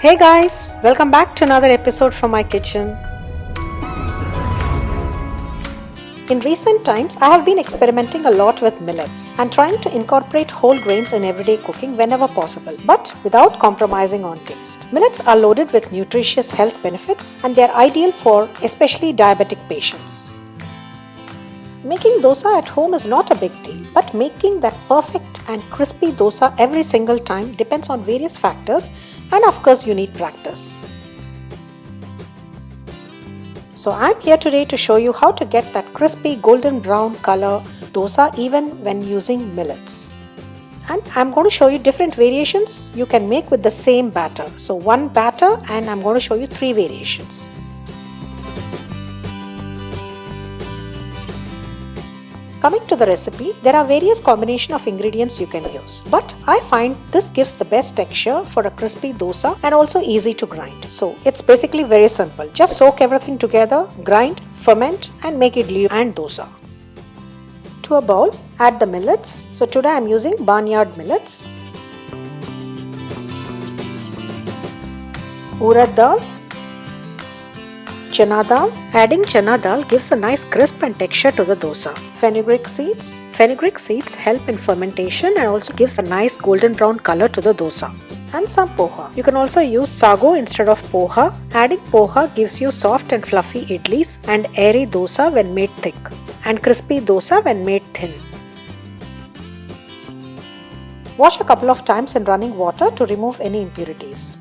Hey guys, welcome back to another episode from my kitchen. In recent times, I have been experimenting a lot with millets and trying to incorporate whole grains in everyday cooking whenever possible, but without compromising on taste. Millets are loaded with nutritious health benefits and they are ideal for especially diabetic patients. Making dosa at home is not a big deal, but making that perfect and crispy dosa every single time depends on various factors, and of course you need practice. So I'm here today to show you how to get that crispy golden brown color dosa even when using millets. And I'm going to show you different variations you can make with the same batter. So one batter, and I'm going to show you 3 variations. Coming to the recipe, there are various combinations of ingredients you can use, but I find this gives the best texture for a crispy dosa and also easy to grind. So it's basically very simple. Just soak everything together, grind, ferment and make idli and dosa. To a bowl, add the millets. So today I'm using Barnyard millets, Urad Dal, Chana Dal. Adding Chana Dal gives a nice crisp and texture to the dosa. Fenugreek seeds. Fenugreek seeds help in fermentation and also gives a nice golden brown color to the dosa. And some poha. You can also use sago instead of poha. Adding poha gives you soft and fluffy idlis and airy dosa when made thick, and crispy dosa when made thin. Wash a couple of times in running water to remove any impurities.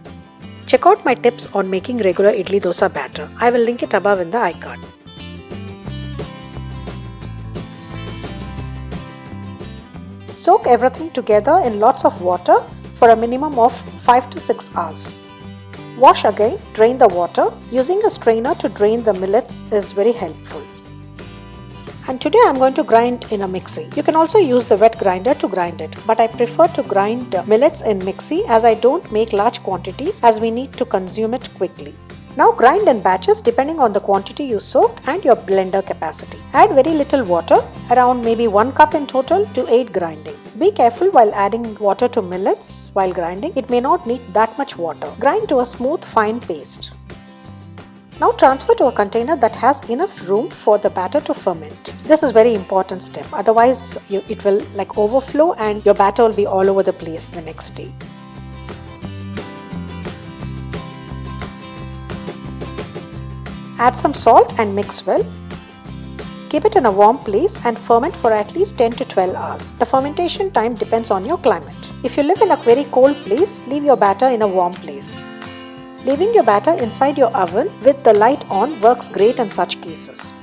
Check out my tips on making regular idli dosa batter. I will link it above in the iCard. Soak everything together in lots of water for a minimum of 5 to 6 hours. Wash again, drain the water. Using a strainer to drain the millets is very helpful. And today I am going to grind in a mixie. You can also use the wet grinder to grind it, but I prefer to grind millets in mixie as I don't make large quantities as we need to consume it quickly. Now grind in batches depending on the quantity you soaked and your blender capacity. Add very little water, around maybe 1 cup in total to aid grinding. Be careful while adding water to millets while grinding. It may not need that much water. Grind to a smooth fine paste. Now transfer to a container that has enough room for the batter to ferment. This is a very important step, otherwise it will overflow and your batter will be all over the place the next day. Add some salt and mix well. Keep it in a warm place and ferment for at least 10 to 12 hours. The fermentation time depends on your climate. If you live in a very cold place, leave your batter in a warm place. Leaving your batter inside your oven with the light on works great in such cases.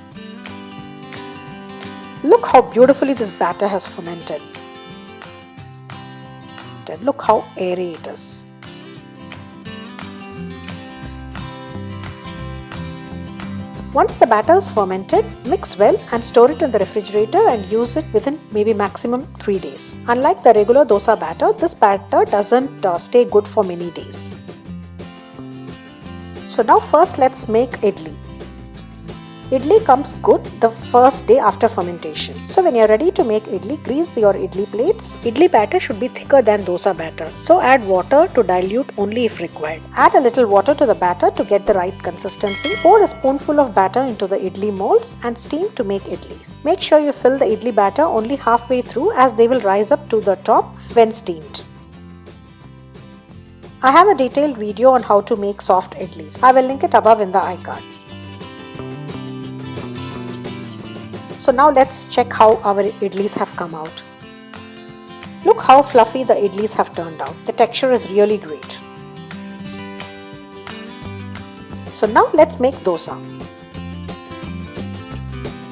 Look how beautifully this batter has fermented. Look how airy it is. Once the batter is fermented, mix well and store it in the refrigerator and use it within maybe maximum 3 days. Unlike the regular dosa batter, this batter doesn't stay good for many days. So now first let's make idli. Idli comes good the first day after fermentation. So when you're ready to make idli, grease your idli plates. Idli batter should be thicker than dosa batter. So add water to dilute only if required. Add a little water to the batter to get the right consistency. Pour a spoonful of batter into the idli molds and steam to make idlis. Make sure you fill the idli batter only halfway through as they will rise up to the top when steamed. I have a detailed video on how to make soft idlis. I will link it above in the iCard. So now let's check how our idlis have come out. Look how fluffy the idlis have turned out. The texture is really great. So now let's make dosa.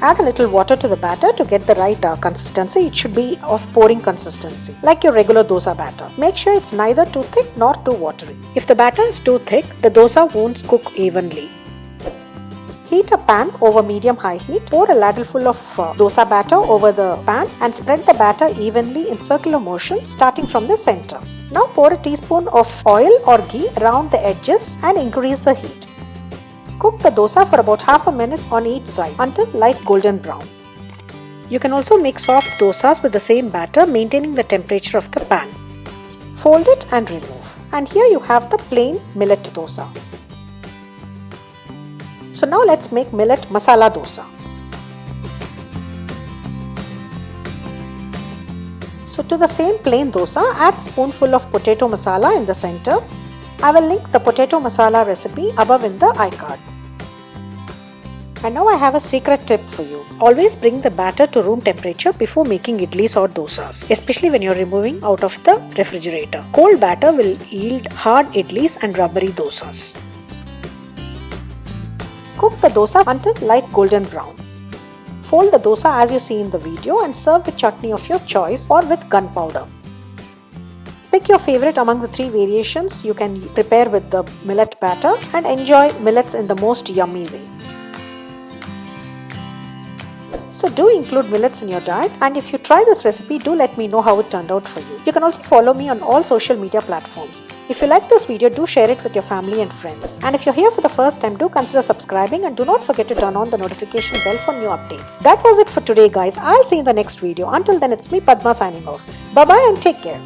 Add a little water to the batter to get the right consistency. It should be of pouring consistency, like your regular dosa batter. Make sure it's neither too thick nor too watery. If the batter is too thick, the dosa won't cook evenly. Heat a pan over medium-high heat. Pour a ladleful of dosa batter over the pan and spread the batter evenly in circular motion starting from the center. Now pour a teaspoon of oil or ghee around the edges and increase the heat. Cook the dosa for about half a minute on each side until light golden brown. You can also make soft dosas with the same batter, maintaining the temperature of the pan. Fold it and remove. And here you have the plain millet dosa. So now let's make millet masala dosa. So to the same plain dosa, add a spoonful of potato masala in the center. I will link the potato masala recipe above in the iCard. And now I have a secret tip for you. Always bring the batter to room temperature before making idlis or dosas, especially when you're removing out of the refrigerator. Cold batter will yield hard idlis and rubbery dosas. Cook the dosa until light golden brown. Fold the dosa as you see in the video and serve with chutney of your choice or with gunpowder. Pick your favorite among the 3 variations you can prepare with the millet batter and enjoy millets in the most yummy way. So do include millets in your diet, and if you try this recipe, do let me know how it turned out for you. You can also follow me on all social media platforms. If you like this video, do share it with your family and friends. And if you're here for the first time, do consider subscribing and do not forget to turn on the notification bell for new updates. That was it for today, guys. I'll see you in the next video. Until then, it's me, Padma, signing off. Bye-bye and take care.